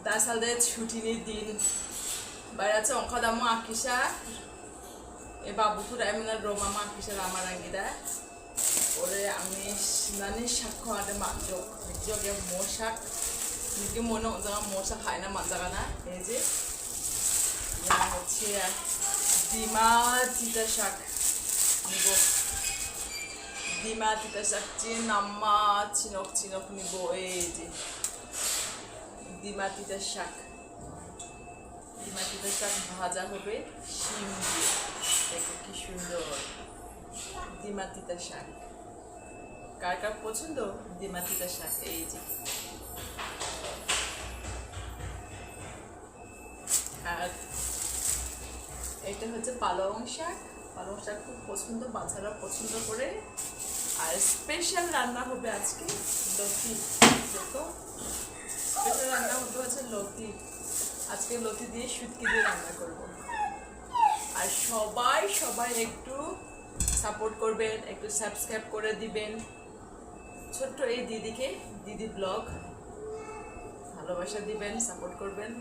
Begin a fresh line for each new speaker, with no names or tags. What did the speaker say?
তাছাড়া ছুটির দিন বাইরে অংখাদামো আকিসা এ বাবুকুর এমন রোমা আকিসা রামারাঙ্গিরা ওরে আমি সিনানি শাক্ষ আদে মানজক নিজকে মোশাক নিজকে মনে অঞ্চল মোশাক খায় না মানজাগানা এই যে হচ্ছে ডিমা তিতা শাক নিব ডিমা তিতা শাক চিন নাম্মা চিনক চিনক নিব এই যে ডিমা তিতা শাক ভাজা হবে শিম দিয়ে দেখো কি সুন্দর ডিমা তিতা শাক কার কার পছন্দ ডিমা তিতা শাক এই যে আর এটা হচ্ছে পালং শাক খুব পছন্দ বাচ্চারা পছন্দ করে আর স্পেশাল রান্না হবে আজকে লতি দেখো স্পেশাল রান্না হবে হচ্ছে লতি আজকে লতি দিয়ে শুটকি দিয়ে রান্না করব আর সবাই একটু সাপোর্ট করবেন একটু সাবস্ক্রাইব করে দিবেন ছোট্ট এই দিদিকে দিদি ব্লগ ভালোবাসা দিবেন সাপোর্ট করবেন